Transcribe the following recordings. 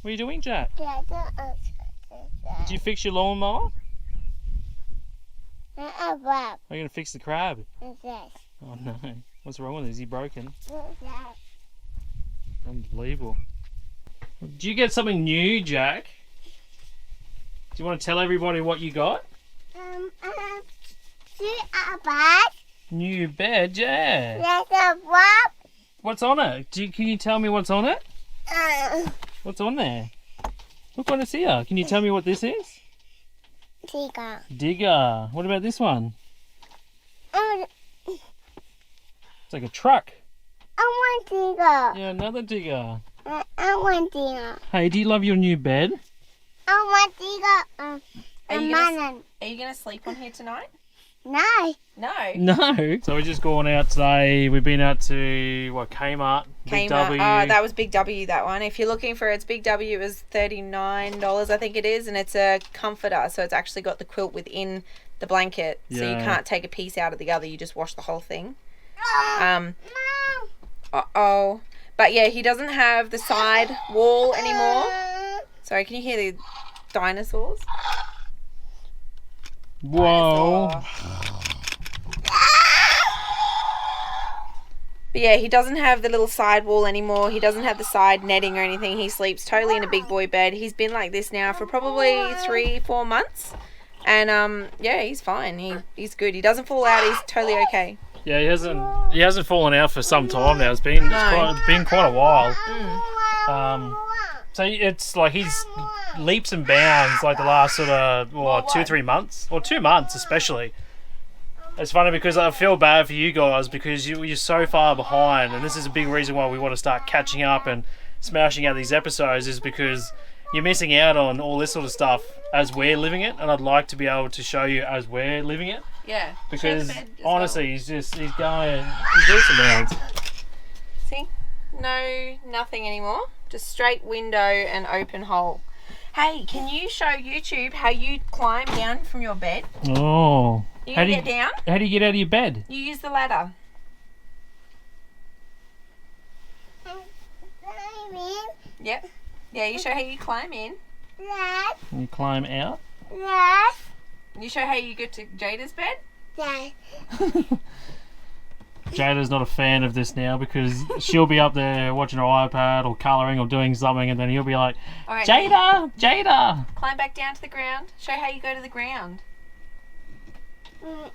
What are you doing, Jack? Did you fix your lawnmower? Are you going to fix the crab? Oh no. What's wrong with it? Is he broken? Unbelievable. Did you get something new, Jack? Do you want to tell everybody what you got? New bed, yeah. What's on it? Can you tell me what's on it? What's on there? Look what it's here. Can you tell me what this is? Digger. Digger. What about this one? It's like a truck. I want digger. Yeah, another digger. I want digger. Hey, do you love your new bed? I want digger. Are you gonna sleep on here tonight? No. No. No. So we're just going out today. We've been out to Kmart. Big W. That was Big W, that one. If you're looking for it's Big W, it was $39, I think it is, and it's a comforter, so it's actually got the quilt within the blanket, so you can't take a piece out of the other. You just wash the whole thing. But yeah, he doesn't have the side wall anymore. Sorry, can you hear the dinosaurs? Whoa. But yeah, he doesn't have the little side wall anymore. He doesn't have the side netting or anything. He sleeps totally in a big boy bed. He's been like this now for probably 3-4 months. And yeah, he's fine. He's good. He doesn't fall out. He's totally okay. Yeah, he hasn't fallen out for some time now. It's been quite a while. So it's like he's leaps and bounds like the last sort of 2-3 months, or 2 months especially. It's funny because I feel bad for you guys because you're so far behind, and this is a big reason why we want to start catching up and smashing out these episodes, is because you're missing out on all this sort of stuff as we're living it, and I'd like to be able to show you as we're living it. Yeah. Because honestly, he's doing some bounds. See? No, nothing anymore. Just straight window and open hole. Hey, can you show YouTube how you climb down from your bed? Oh. You can get down? How do you get out of your bed? You use the ladder. Yep. Yeah, you show how you climb in. And you climb out? You show how you get to Jada's bed? Jada's not a fan of this now because she'll be up there watching her iPad or colouring or doing something, and then he'll be like, right, Jada! Climb back down to the ground. Show how you go to the ground. Oh,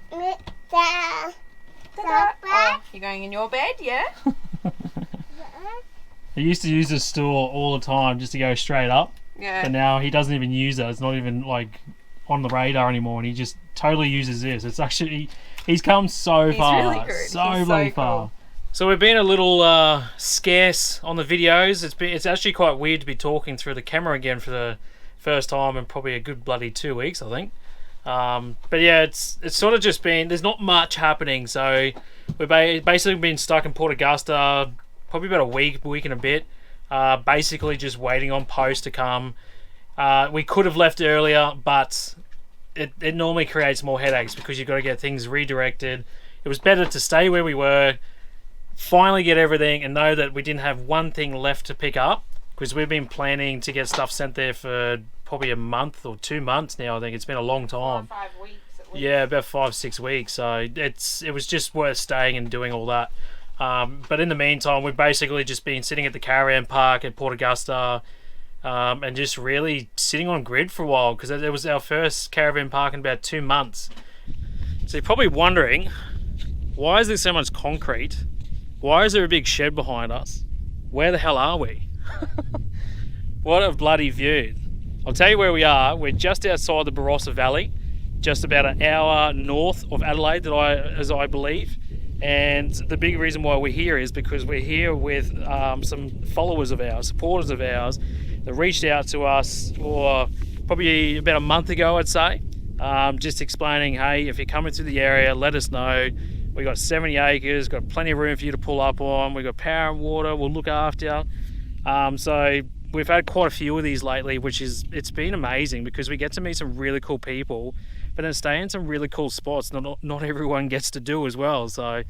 you're going in your bed, yeah? He used to use this stool all the time just to go straight up. Yeah. But now he doesn't even use it. It's not even like on the radar anymore, and he just totally uses this. It's actually, he's come so far. Really good. So bloody far. Cool. So we've been a little scarce on the videos. It's actually quite weird to be talking through the camera again for the first time in probably a good bloody 2 weeks, I think. But yeah, it's sort of just been, there's not much happening. So we've basically been stuck in Port Augusta probably about a week and a bit, basically just waiting on post to come. We could have left earlier, but it normally creates more headaches because you've got to get things redirected. It was better to stay where we were, finally get everything, and know that we didn't have one thing left to pick up, because we've been planning to get stuff sent there for probably a month or 2 months now. I think it's been a long time. 5 weeks at least. Yeah, about 5-6 weeks. So it was just worth staying and doing all that. But in the meantime, we've basically just been sitting at the caravan park at Port Augusta, and just really sitting on grid for a while, because it was our first caravan park in about 2 months. So you're probably wondering, why is there so much concrete? Why is there a big shed behind us? Where the hell are we? What a bloody view. I'll tell you where we are. We're just outside the Barossa Valley, just about an hour north of Adelaide, as I believe. And the big reason why we're here is because we're here with some followers of ours, supporters of ours, that reached out to us for probably about a month ago, I'd say, just explaining, hey, if you're coming through the area, let us know. We've got 70 acres, got plenty of room for you to pull up on. We've got power and water, we'll look after you. So we've had quite a few of these lately, it's been amazing because we get to meet some really cool people, but then stay in some really cool spots not everyone gets to do as well. So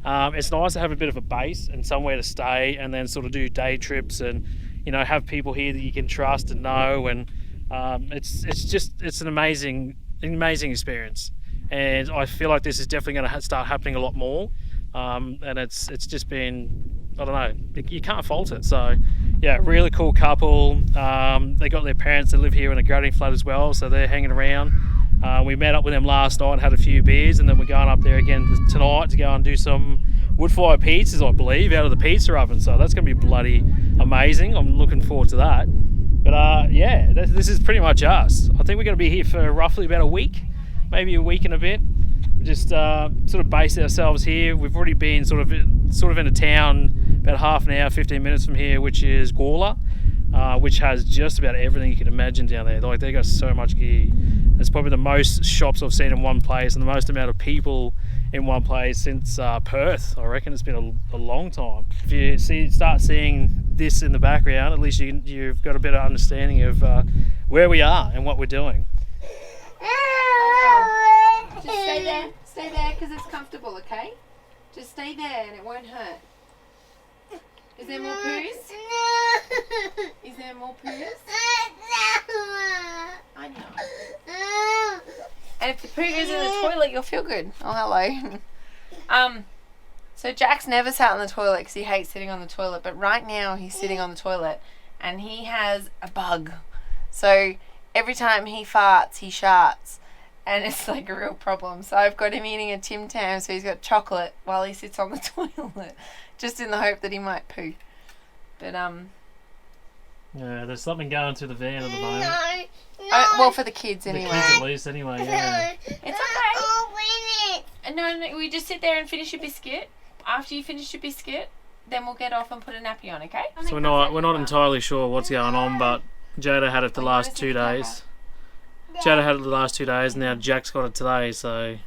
it's nice to have a bit of a base and somewhere to stay, and then sort of do day trips and have people here that you can trust and know, and it's an amazing experience. And I feel like this is definitely going to start happening a lot more. And it's just been, I don't know, you can't fault it. So yeah, really cool couple. They got their parents that live here in a grading flat as well, so they're hanging around. We met up with them last night, had a few beers, and then we're going up there again tonight to go and do some wood fire pizzas, I believe, out of the pizza oven. So that's going to be bloody amazing. I'm looking forward to that. But yeah, this is pretty much us. I think we're going to be here for roughly about a week, maybe a week and a bit. We just sort of based ourselves here. We've already been sort of in a town about half an hour, 15 minutes from here, which is Gawler, which has just about everything you can imagine down there. Like, they got so much gear. It's probably the most shops I've seen in one place and the most amount of people in one place since Perth. I reckon it's been a long time. If you start seeing this in the background, at least you've got a better understanding of where we are and what we're doing. Just stay there because it's comfortable, okay? Just stay there and it won't hurt. Is there more poos? Is there more poos? I know. And if the poo goes in the toilet, you'll feel good. Oh, hello. So Jack's never sat on the toilet because he hates sitting on the toilet, but right now he's sitting on the toilet and he has a bug. So every time he farts, he sharts. And it's like a real problem. So I've got him eating a Tim Tam, so he's got chocolate while he sits on the toilet, just in the hope that he might poo. But yeah, there's something going through the van at the moment. well, for the kids anyway. The kids at least, anyway. Yeah. It's okay. No, we just sit there and finish your biscuit. After you finish your biscuit, then we'll get off and put a nappy on, okay? So we're not entirely sure what's going on, but Jada had it the last 2 days. Jada had it the last 2 days, and now Jack's got it today, so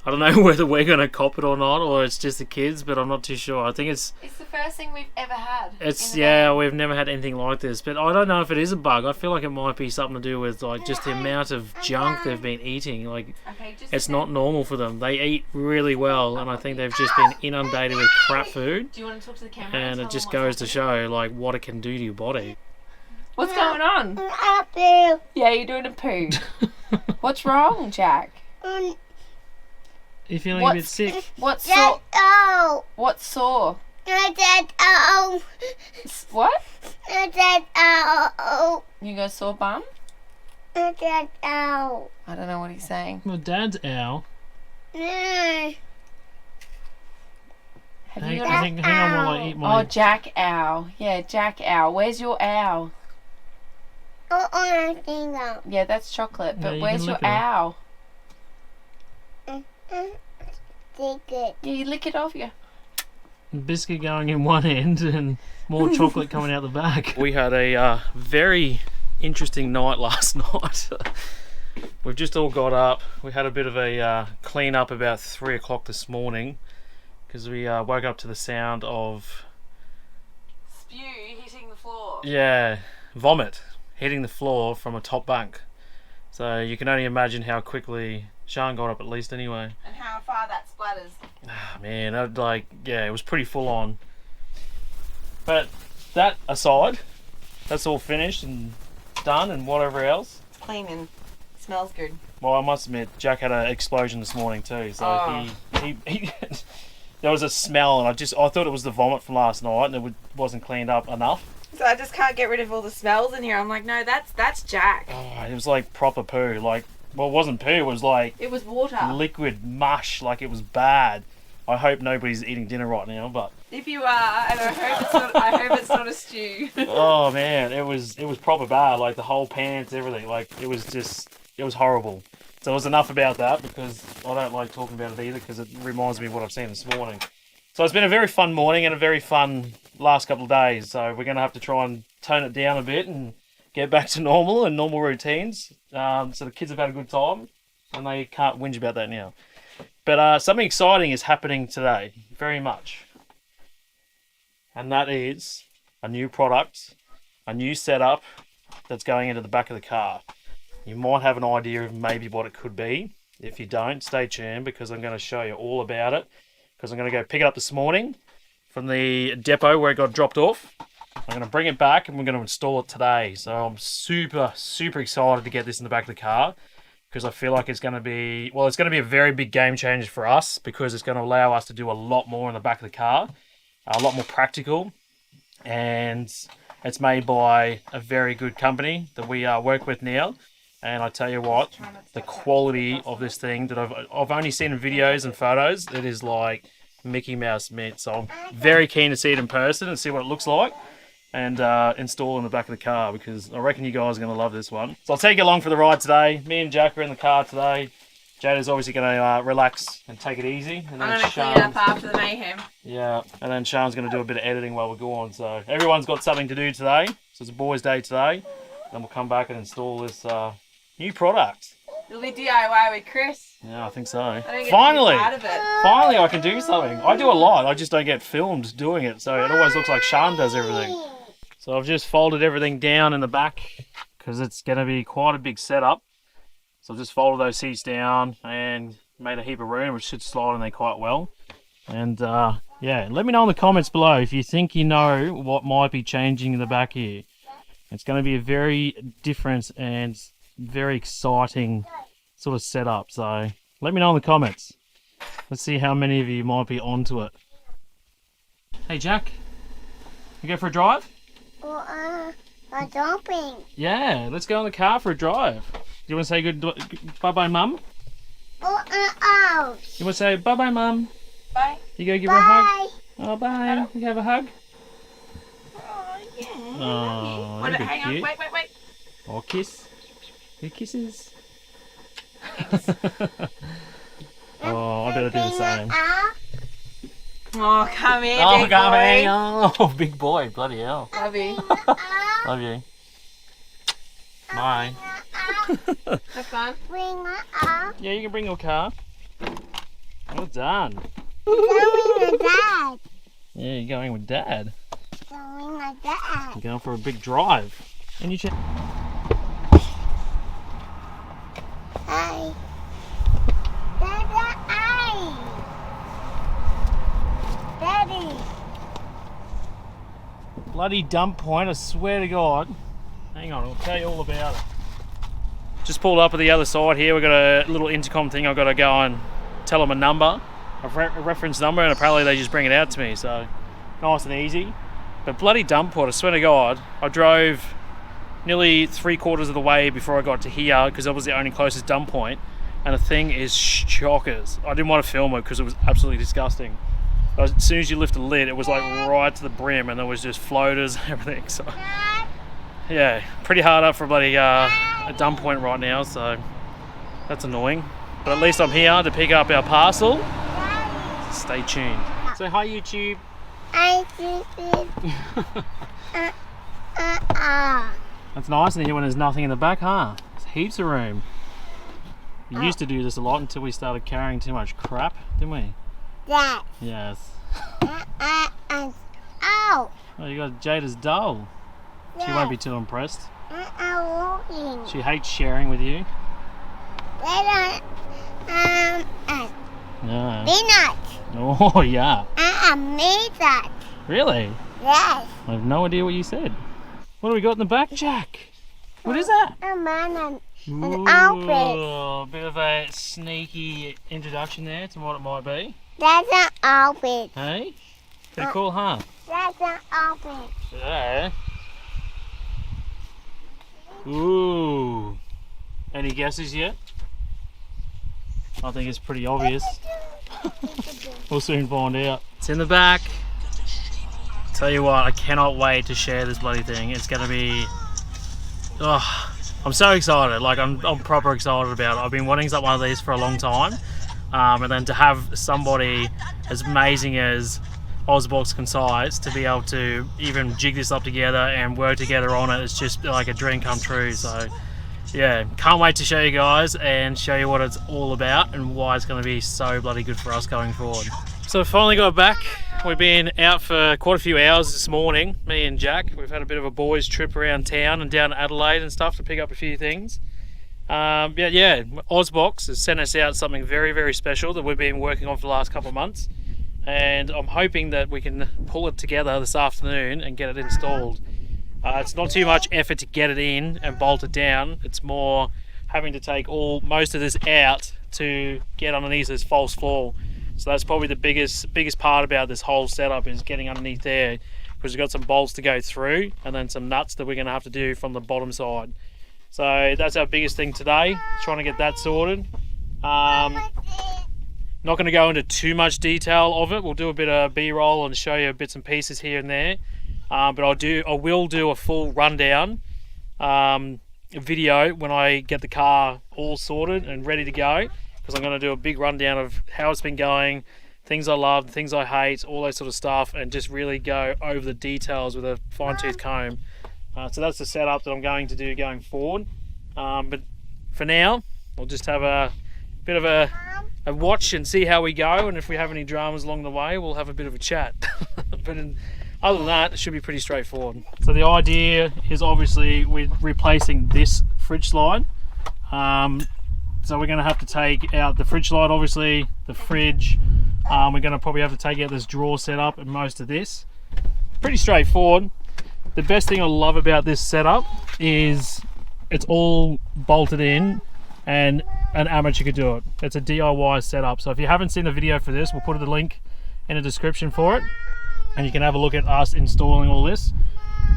I don't know whether we're going to cop it or not, or it's just the kids, but I'm not too sure. I think it's the first thing we've ever had. We've never had anything like this, but I don't know if it is a bug. I feel like it might be something to do with like just the amount of junk they've been eating. Like, it's not normal for them. They eat really well, and I think they've just been inundated with crap food. Do you want to talk to the camera? And it just goes to show like what it can do to your body. What's going on? A poo. Yeah, you're doing a poo. What's wrong, Jack? You're feeling a bit sick. What's sore? Oh. What's sore? I said oh. What? I said oh. You got a sore bum? I said oh. I don't know what he's saying. Well, Dad's owl. No. Hang on while I eat my... Oh, Jack Owl. Yeah, Jack Owl. Where's your owl? Oh, my finger. Yeah, that's chocolate. But Yeah, where's your owl? Take it. Yeah, you lick it off, yeah. Biscuit going in one end and more chocolate coming out the back. We had a very interesting night last night. We've just all got up. We had a bit of a clean up about 3 o'clock this morning because we woke up to the sound of spew hitting the floor. Yeah, vomit hitting the floor from a top bunk. So you can only imagine how quickly Sean got up, at least anyway. And how far that splatters. Man, it was pretty full on. But that aside, that's all finished and done and whatever else. It's clean and smells good. Well, I must admit, Jack had an explosion this morning too. So he there was a smell, and I thought it was the vomit from last night, and it wasn't cleaned up enough. So I just can't get rid of all the smells in here. I'm like, no, that's Jack. Oh, it was like proper poo. Like, well, it wasn't poo. It was like it was water, liquid mush. Like, it was bad. I hope nobody's eating dinner right now, but if you are, and I hope it's not a stew. Oh man, it was proper bad. Like the whole pants, everything. Like it was horrible. So it was enough about that because I don't like talking about it either because it reminds me of what I've seen this morning. So it's been a very fun morning and a very fun last couple of days. So we're going to have to try and tone it down a bit and get back to normal and normal routines. So the kids have had a good time and they can't whinge about that now. But something exciting is happening today, very much. And that is a new product, a new setup that's going into the back of the car. You might have an idea of maybe what it could be. If you don't, stay tuned because I'm going to show you all about it. Because I'm going to go pick it up this morning from the depot where it got dropped off. I'm going to bring it back and we're going to install it today. So I'm super, super excited to get this in the back of the car because I feel like it's going to be, well, it's going to be a very big game changer for us because it's going to allow us to do a lot more in the back of the car, a lot more practical, and it's made by a very good company that we work with now. And I tell you what, the quality of this thing that I've only seen in videos and photos, it is like Mickey Mouse mint. So I'm very keen to see it in person and see what it looks like and install in the back of the car because I reckon you guys are going to love this one. So I'll take you along for the ride today. Me and Jack are in the car today. Jada's obviously going to relax and take it easy. And then I'm going to clean up after the mayhem. Yeah, and then Sean's going to do a bit of editing while we're going. So everyone's got something to do today. So it's a boys' day today. Then we'll come back and install this new product. It'll be DIY with Chris. Yeah, I think so. I don't get Finally! too proud of it. Finally I can do something. I do a lot, I just don't get filmed doing it. So it always looks like Sean does everything. So I've just folded everything down in the back because it's going to be quite a big setup. So I've just folded those seats down and made a heap of room, which should slide in there quite well. And yeah, let me know in the comments below if you think you know what might be changing in the back here. It's going to be a very different and very exciting sort of setup. So let me know in the comments. Let's see how many of you might be onto it. Hey Jack, you go for a drive? I'm jumping. Yeah, let's go in the car for a drive. Do you want to say bye-bye, Mum? Oh. You want to say bye-bye, Mum? Bye. You go give her a hug? Bye. Oh, bye. You have a hug? Oh, yeah. Oh, Wait, that'd be hang cute. on. Wait. Oh, kiss. Good kisses. Oh, I better do the same. Oh, come here, Oh, big come boy. here. Oh, big boy. Bloody hell. Love you. Love you. Bye. Have fun. Bring my up. Yeah, you can bring your car. Well done. Going with Dad. Yeah, you're going with Dad. Going with Dad. You're going for a big drive. And you check. Hi. Dada, Daddy. Bloody dump point, I swear to God. Hang on, I'll tell you all about it. Just pulled up at the other side here. We've got a little intercom thing. I've got to go and tell them a number, a reference number, and apparently they just bring it out to me. So nice and easy. But bloody dump point, I swear to God, I drove nearly 3/4 of the way before I got to here because that was the only closest dump point. And the thing is shockers. I didn't want to film it because it was absolutely disgusting. As soon as you lift the lid, it was like right to the brim and there was just floaters and everything. So yeah, pretty hard up for a bloody a dump point right now, so that's annoying. But at least I'm here to pick up our parcel. Stay tuned. Say hi, YouTube. I see it. That's nice in here when there's nothing in the back, huh? There's heaps of room. We used to do this a lot until we started carrying too much crap, didn't we? Dad. Yes. Oh. Oh, you got Jada's doll. She won't be too impressed. Walking. She hates sharing with you. Peanut. Yeah. Peanut. Oh, yeah. Made that. Really? Yes. I have no idea what you said. What do we got in the back, Jack? What is that? A man Ooh, outfit. a bit of a sneaky introduction there to what it might be. That's an outfit. Hey? Pretty cool, huh? That's an outfit. Yeah. Ooh. Any guesses yet? I think it's pretty obvious. We'll soon find out. It's in the back. Tell you what, I cannot wait to share this bloody thing. It's gonna be... Oh, I'm so excited. Like, I'm proper excited about it. I've been wanting one of these for a long time. And then to have somebody as amazing as Ozbox Concise to be able to even jig this up together and work together on it, it's just like a dream come true. So yeah, can't wait to show you guys and show you what it's all about and why it's going to be so bloody good for us going forward. So I finally got back. We've been out for quite a few hours this morning, me and Jack. We've had a bit of a boys trip around town and down to Adelaide and stuff to pick up a few things. Yeah, Ozbox has sent us out something very, very special that we've been working on for the last couple of months. and I'm hoping that we can pull it together this afternoon and get it installed. It's not too much effort to get it in and bolt it down. It's more having to take most of this out to get underneath this false floor. So that's probably the biggest part about this whole setup, is getting underneath there, because we've got some bolts to go through and then some nuts that we're going to have to do from the bottom side. So that's our biggest thing today, trying to get that sorted. Not going to go into too much detail of it. We'll do a bit of B-roll and show you bits and pieces here and there. But I will do a full rundown video when I get the car all sorted and ready to go, because I'm going to do a big rundown of how it's been going, things I love, things I hate, all that sort of stuff, and just really go over the details with a fine-tooth comb. So that's the setup that I'm going to do going forward. But for now, we'll just have a bit of a watch and see how we go, and if we have any dramas along the way, we'll have a bit of a chat. But other than that, it should be pretty straightforward. So the idea is, obviously we're replacing this fridge slide. So we're going to have to take out the fridge slide, obviously, the fridge. We're going to probably have to take out this drawer setup and most of this. Pretty straightforward. The best thing I love about this setup is it's all bolted in, and an amateur could do it. It's a DIY setup. So if you haven't seen the video for this, we'll put a link in the description for it, and you can have a look at us installing all this.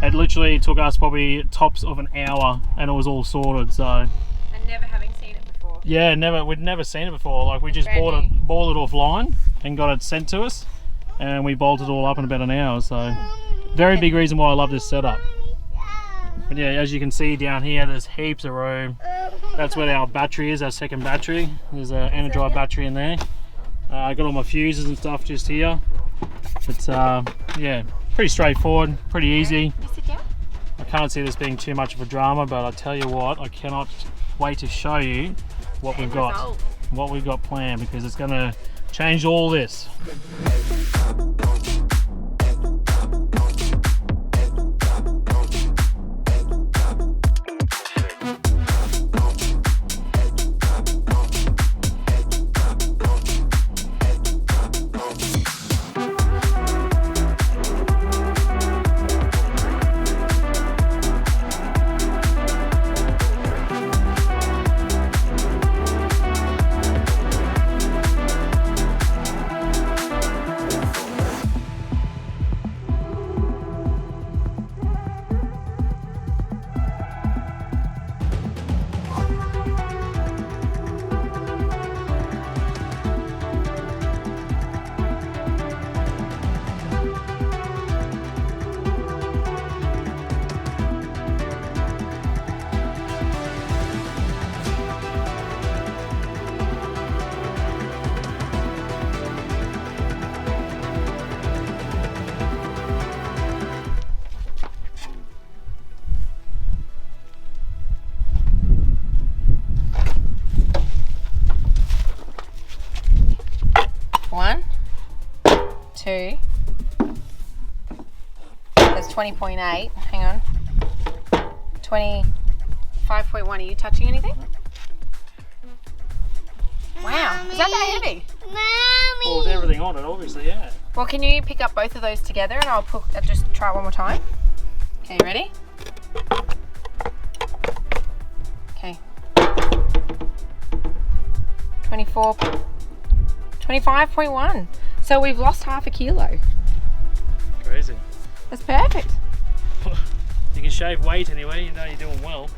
It literally took us probably tops of an hour, and it was all sorted. So, And never having seen it before. Yeah, we'd never seen it before. Like, we just bought it offline and got it sent to us, and we bolted it all up in about an hour. So very big reason why I love this setup. But yeah, as you can see down here, there's heaps of room. That's where our battery is, our second battery. There's an Energize battery in there. I got all my fuses and stuff just here. It's yeah, pretty straightforward, pretty easy. I can't see this being too much of a drama, but I tell you what, I cannot wait to show you what we've got planned, because it's going to change all this. That's 20.8. Hang on. 25.1. Are you touching anything? Wow. Is that heavy? Mommy. Well, with everything on it, obviously, yeah. Well, can you pick up both of those together, and I'll just try one more time. Okay, ready? Okay. 25.1. So we've lost half a kilo. Crazy. That's perfect. You can shave weight anyway, you know you're doing well.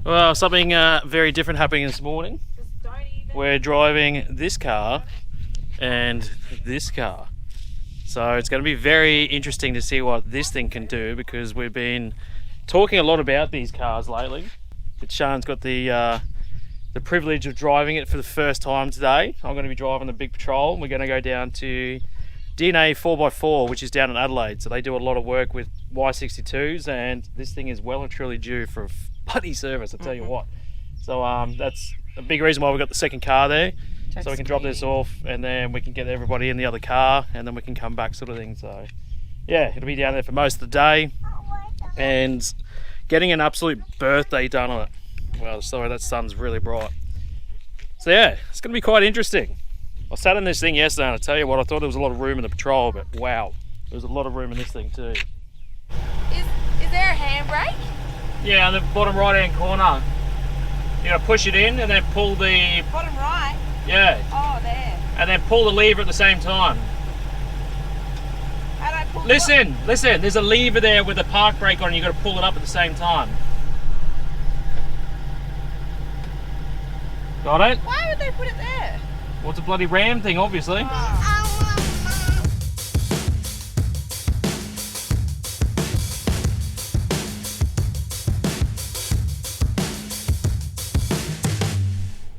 Well, something very different happening this morning. We're driving this car and this car. So it's going to be very interesting to see what this thing can do, because we've been talking a lot about these cars lately. But Sean's got the privilege of driving it for the first time today. I'm going to be driving the Big Patrol. We're going to go down to DNA 4x4, which is down in Adelaide. So they do a lot of work with Y62s, and this thing is well and truly due for a bloody service, I tell you what. So that's a big reason why we've got the second car there. So we can drop this off, and then we can get everybody in the other car, and then we can come back, sort of thing. So yeah, it'll be down there for most of the day, and getting an absolute birthday done on it. Well, sorry, that sun's really bright. So yeah, it's going to be quite interesting. I sat in this thing yesterday, and I tell you what, I thought there was a lot of room in the Patrol, but wow, there's a lot of room in this thing too. Is there a handbrake? Yeah, on the bottom right hand corner. You gotta push it in and then pull the... Bottom right? Yeah. Oh, there. And then pull the lever at the same time. How do I pull Listen, there's a lever there with a park brake on, and you gotta pull it up at the same time. Got it? Why would they put it there? Well, it's a bloody ram thing, obviously. Oh.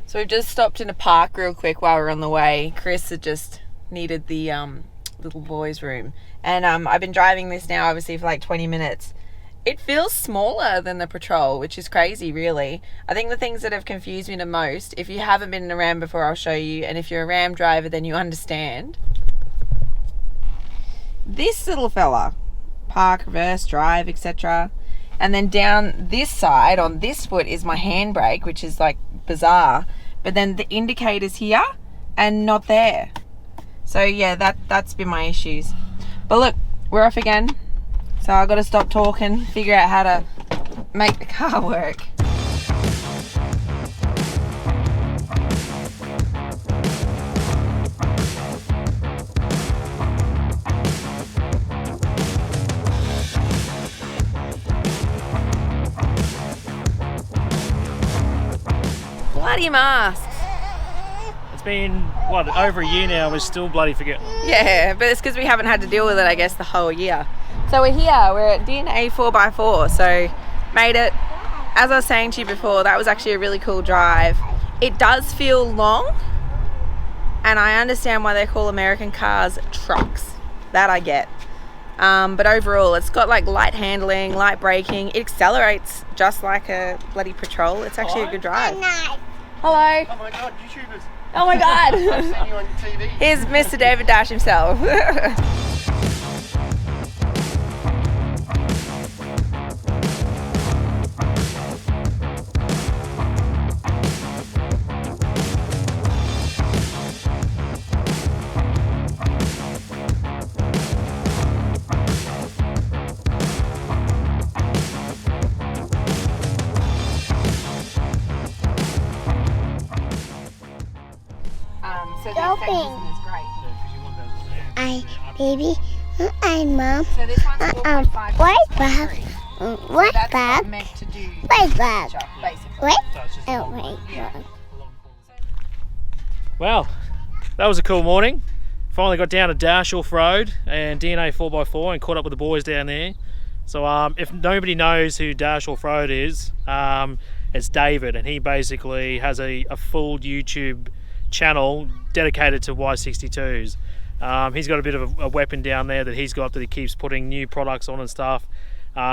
So we've just stopped in a park real quick while we're on the way. Chris had just needed the little boys' room. And I've been driving this now, obviously, for like 20 minutes. It feels smaller than the Patrol, which is crazy, really. I think the things that have confused me the most, if you haven't been in a Ram before, I'll show you. And if you're a Ram driver, then you understand. This little fella, park, reverse, drive, etc. And then down this side, on this foot, is my handbrake, which is like bizarre. But then the indicator's here and not there. So yeah, that's been my issues. But look, we're off again. So I've got to stop talking, figure out how to make the car work. Bloody masks. It's been, what, over a year now, we're still bloody forgetting. Yeah, but it's because we haven't had to deal with it, I guess, the whole year. So we're here, we're at DNA 4x4, so made it. As I was saying to you before, that was actually a really cool drive. It does feel long, and I understand why they call American cars trucks. That I get. But overall, it's got like light handling, light braking. It accelerates just like a bloody Patrol. It's actually a good drive. Hello. Oh my god, YouTubers. Oh my god. I've seen you on TV. Here's Mr. David Dash himself. So the effect is great. Baby, mom. So this one's 4.5. What, Bob? What, That's Bob? not meant to do Wait, Bob. picture, basically. What? So it's just a Oh, long wait. Yeah. Well, that was a cool morning. Finally got down to DASH offroad and DNA 4x4 and caught up with the boys down there. So if nobody knows who DASH offroad is, it's David, and he basically has a full YouTube channel dedicated to Y62s. He's got a bit of a weapon down there that he's got that he keeps putting new products on and stuff.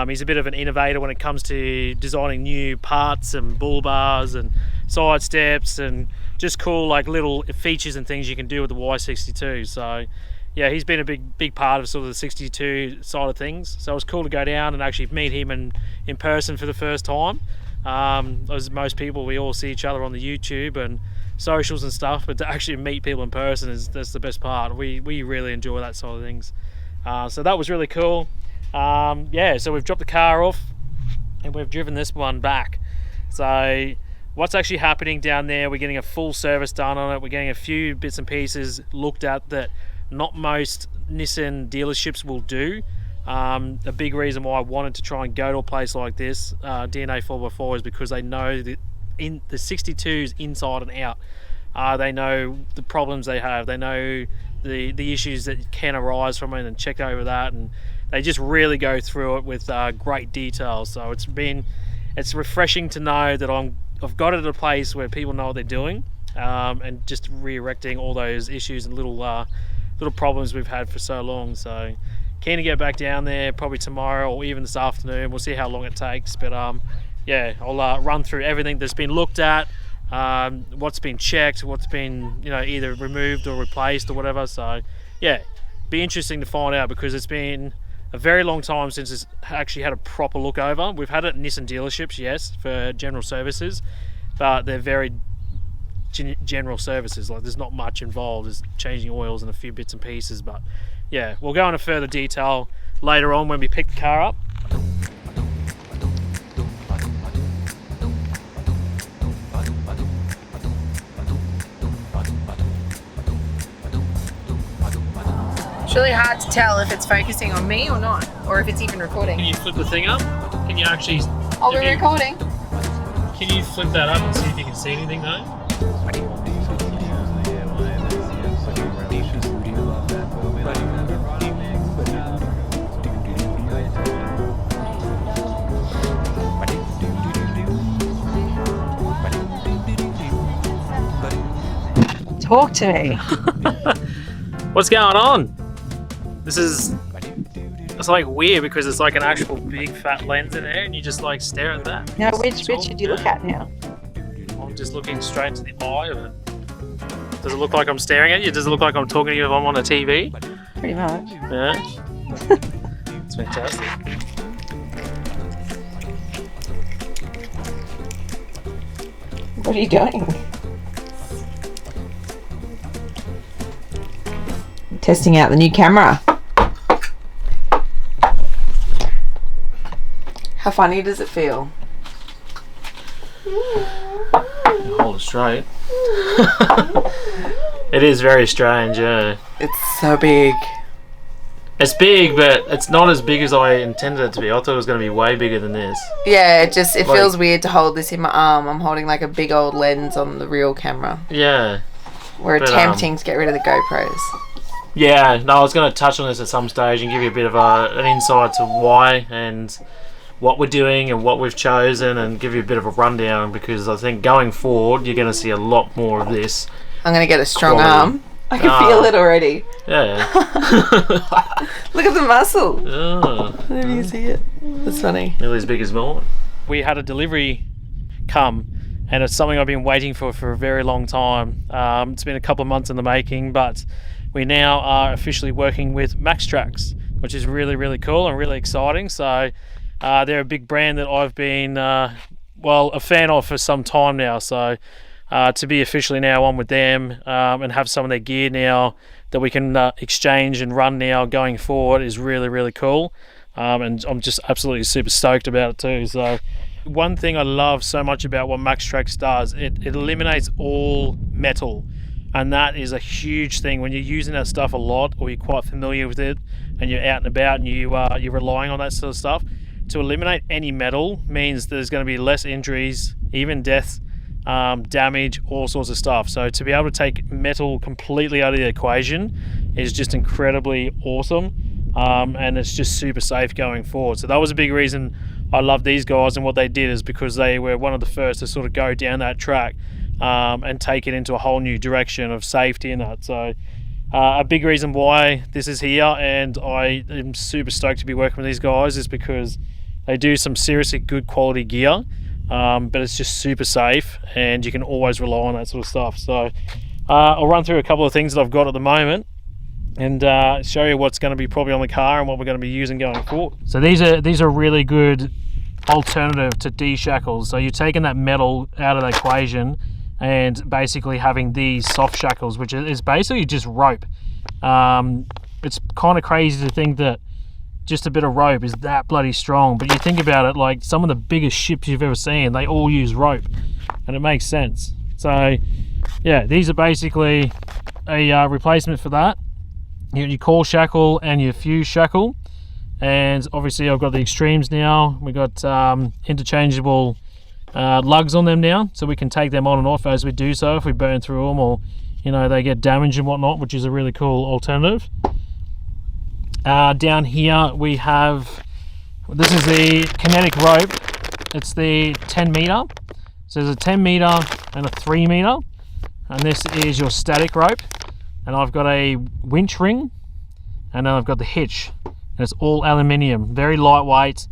He's a bit of an innovator when it comes to designing new parts and bull bars and side steps and just cool like little features and things you can do with the Y62. So yeah, he's been a big part of sort of the 62 side of things. So it was cool to go down and actually meet him in person for the first time. As most people, we all see each other on the YouTube and socials and stuff, but to actually meet people in person that's the best part. We really enjoy that side of things. So that was really cool. Yeah, so we've dropped the car off and we've driven this one back. So what's actually happening down there, we're getting a full service done on it. We're getting a few bits and pieces looked at that not most Nissan dealerships will do. A big reason why I wanted to try and go to a place like this, DNA 4x4, is because they know that in the 62s inside and out. They know the problems they have, they know the issues that can arise from it, and check over that, and they just really go through it with great detail. So it's refreshing to know that I've got it at a place where people know what they're doing, and just re-erecting all those issues and little little problems we've had for so long. So keen to get back down there probably tomorrow or even this afternoon. We'll see how long it takes, but yeah, I'll run through everything that's been looked at, what's been checked, what's been either removed or replaced or whatever. So yeah, be interesting to find out, because it's been a very long time since it's actually had a proper look over. We've had it at Nissan dealerships, yes, for general services, but they're very general services. Like, there's not much involved. There's changing oils and a few bits and pieces, but yeah, we'll go into further detail later on when we pick the car up. It's really hard to tell if it's focusing on me or not, or if it's even recording. Can you flip the thing up? Can you actually... I'll be recording. Can you flip that up and see if you can see anything though? Talk to me. What's going on? It's like weird because it's like an actual big fat lens in there and you just like stare at that. Now, which should you look at now? I'm just looking straight into the eye of it. Does it look like I'm staring at you? Does it look like I'm talking to you if I'm on a TV? Pretty much. Yeah. It's fantastic. What are you doing? Testing out the new camera. How funny does it feel? Hold it straight. It is very strange, yeah. It's so big. It's big, but it's not as big as I intended it to be. I thought it was going to be way bigger than this. Yeah, it feels weird to hold this in my arm. I'm holding like a big old lens on the real camera. Yeah. We're attempting to get rid of the GoPros. Yeah, no, I was going to touch on this at some stage and give you a bit of an insight to why and what we're doing and what we've chosen, and give you a bit of a rundown, because I think going forward you're going to see a lot more of this. I'm going to get a strong arm. I can feel it already. Yeah. Look at the muscle. Oh. I don't know if you can see it. That's funny. Nearly as big as mine. We had a delivery come, and it's something I've been waiting for a very long time. It's been a couple of months in the making, but we now are officially working with Maxtrax, which is really, really cool and really exciting. So they're a big brand that I've been, a fan of for some time now. So to be officially now on with them and have some of their gear now that we can exchange and run now going forward is really, really cool. And I'm just absolutely super stoked about it too. So one thing I love so much about what Maxtrax does, it eliminates all metal. And that is a huge thing when you're using that stuff a lot, or you're quite familiar with it and you're out and about and you're relying on that sort of stuff. To eliminate any metal means there's going to be less injuries, even death, damage, all sorts of stuff. So to be able to take metal completely out of the equation is just incredibly awesome, and it's just super safe going forward. So that was a big reason I love these guys, and what they did is because they were one of the first to sort of go down that track and take it into a whole new direction of safety and that. So a big reason why this is here, and I am super stoked to be working with these guys, is because they do some seriously good quality gear, but it's just super safe and you can always rely on that sort of stuff. So I'll run through a couple of things that I've got at the moment and show you what's going to be probably on the car and what we're going to be using going forward. So these are really good alternative to D-shackles. So you're taking that metal out of the equation and basically having these soft shackles, which is basically just rope. It's kind of crazy to think that just a bit of rope is that bloody strong, but you think about it, like some of the biggest ships you've ever seen, they all use rope, and it makes sense. So yeah, these are basically a replacement for that. You got your core shackle and your fuse shackle, and obviously I've got the extremes now. We got interchangeable lugs on them now, so we can take them on and off as we do so if we burn through them, or they get damaged and whatnot, which is a really cool alternative. Down here we have, this is the kinetic rope. It's the 10 meter. So there's a 10 meter and a 3 meter, and this is your static rope. and I've got a winch ring, and then I've got the hitch, and it's all aluminium, very lightweight,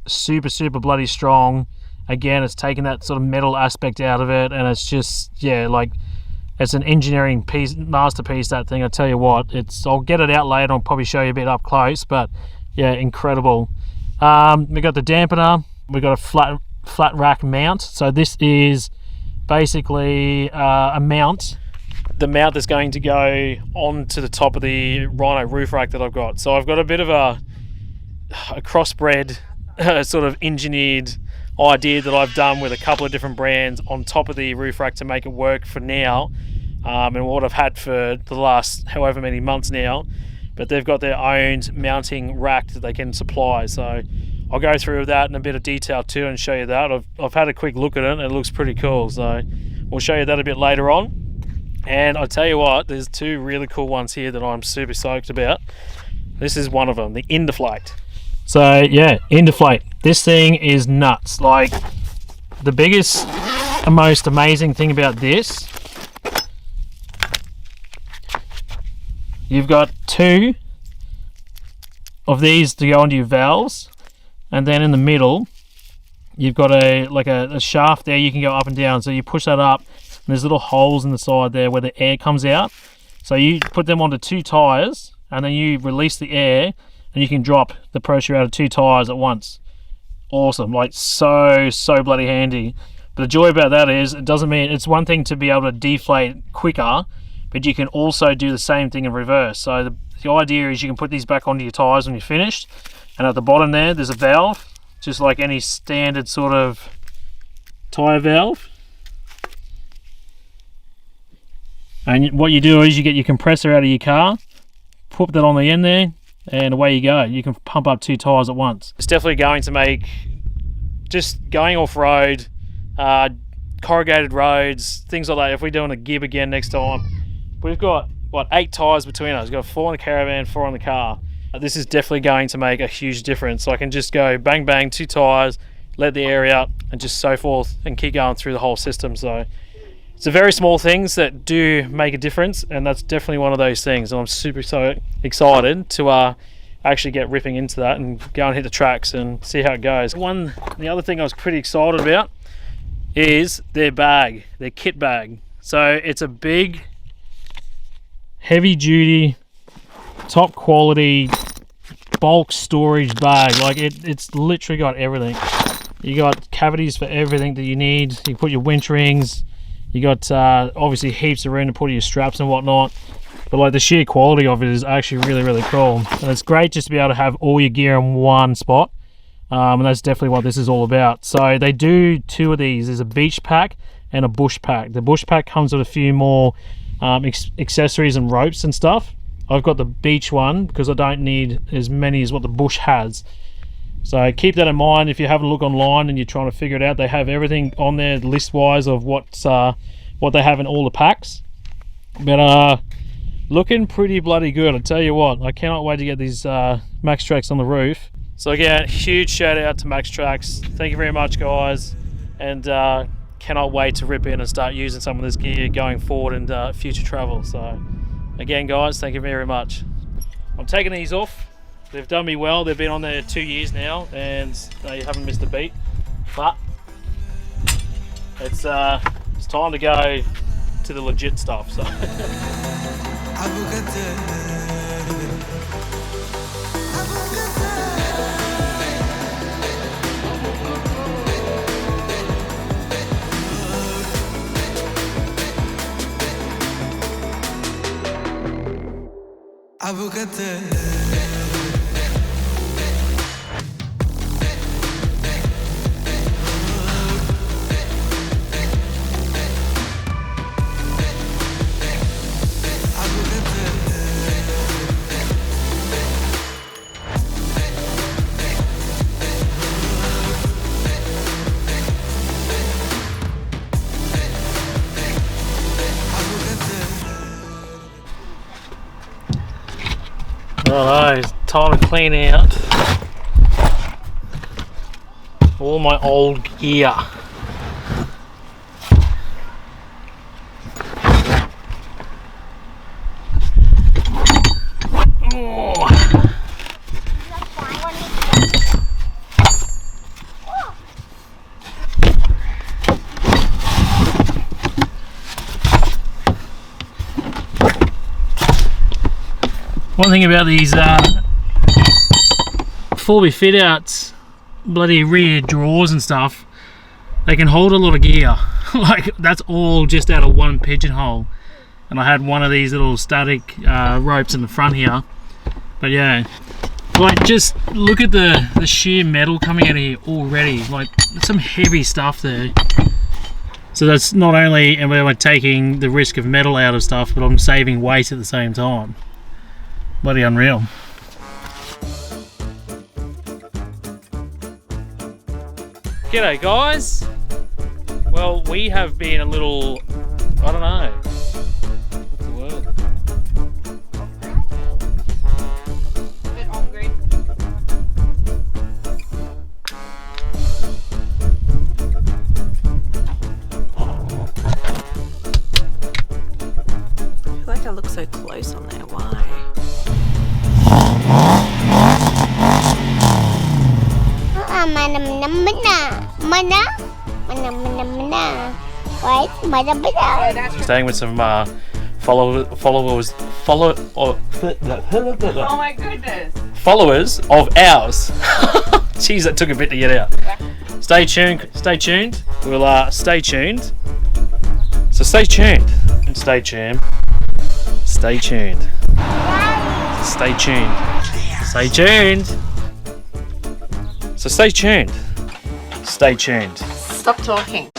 super bloody strong. Again, it's taken that sort of metal aspect out of it, and it's just, yeah, like, it's an engineering piece, masterpiece, that thing. I tell you what, I'll get it out later, I'll probably show you a bit up close, but yeah, incredible. We got the dampener, we got a flat rack mount. So this is basically a mount, the mount that's going to go onto the top of the Rhino roof rack that I've got. So I've got a bit of a crossbred sort of engineered idea that I've done with a couple of different brands on top of the roof rack to make it work for now, and what I've had for the last however many months now. But they've got their own mounting rack that they can supply, so I'll go through that in a bit of detail too and show you that. I've had a quick look at it and it looks pretty cool, so we'll show you that a bit later on. And I tell you what, there's two really cool ones here that I'm super stoked about. This is one of them, the Indeflate. So yeah, Indeflate. This thing is nuts. Like, the biggest and most amazing thing about this, you've got two of these to go onto your valves, and then in the middle you've got a shaft there. You can go up and down, so you push that up and there's little holes in the side there where the air comes out. So you put them onto two tires and then you release the air, and you can drop the pressure out of two tires at once. Awesome, like so bloody handy. But the joy about that is, it doesn't mean, it's one thing to be able to deflate quicker, but you can also do the same thing in reverse. So the idea is you can put these back onto your tires when you're finished, and at the bottom there's a valve, just like any standard sort of tire valve. And what you do is you get your compressor out of your car, put that on the end there, and away you go. You can pump up two tires at once. It's definitely going to make just going off-road, corrugated roads, things like that. If we're doing a gib again next time, we've got, what, 8 tires between us. We've got 4 in the caravan, 4 in the car. This is definitely going to make a huge difference. So I can just go bang bang, 2 tires, let the air out, and just so forth, and keep going through the whole system. So it's the very small things that do make a difference, and that's definitely one of those things. And I'm super excited to actually get ripping into that and go and hit the tracks and see how it goes. The other thing I was pretty excited about is their bag, their kit bag. So it's a big, heavy duty, top quality bulk storage bag. Like it's literally got everything. You got cavities for everything that you need. You can put your winch rings. You got obviously heaps of room to put your straps and whatnot, but like the sheer quality of it is actually really cool, and it's great just to be able to have all your gear in one spot, and that's definitely what this is all about. So they do 2 of these. There's a beach pack and a bush pack. The bush pack comes with a few more accessories and ropes and stuff. I've got the beach one because I don't need as many as what the bush has. So keep that in mind if you're having a look online and you're trying to figure it out. They have everything on there list-wise of what they have in all the packs. But looking pretty bloody good, I tell you what. I cannot wait to get these Maxtrax on the roof. So again, huge shout out to Maxtrax. Thank you very much, guys, and cannot wait to rip in and start using some of this gear going forward in future travel. So again, guys, thank you very much. I'm taking these off. They've done me well. They've been on there 2 years now, and they haven't missed a beat. But it's time to go to the legit stuff. So. Alright, it's time to clean out all my old gear. One thing about these 4B fit outs, bloody rear drawers and stuff, they can hold a lot of gear. Like, that's all just out of one pigeonhole. And I had one of these little static ropes in the front here. But yeah, like, just look at the sheer metal coming out of here already. Like, some heavy stuff there. So that's not only am I taking the risk of metal out of stuff, but I'm saving weight at the same time. Bloody unreal. G'day guys. Well, we have been a little, I don't know, what's the word? A bit on grid. I feel like I look so close on there. Why? Staying with some followers Oh my goodness. followers of ours. Jeez, that took a bit to get out. Stay tuned. We'll stay tuned. So stay tuned. Stay tuned. Stay tuned. Stay tuned. Stay tuned. So stay tuned. Stay tuned. Stop talking.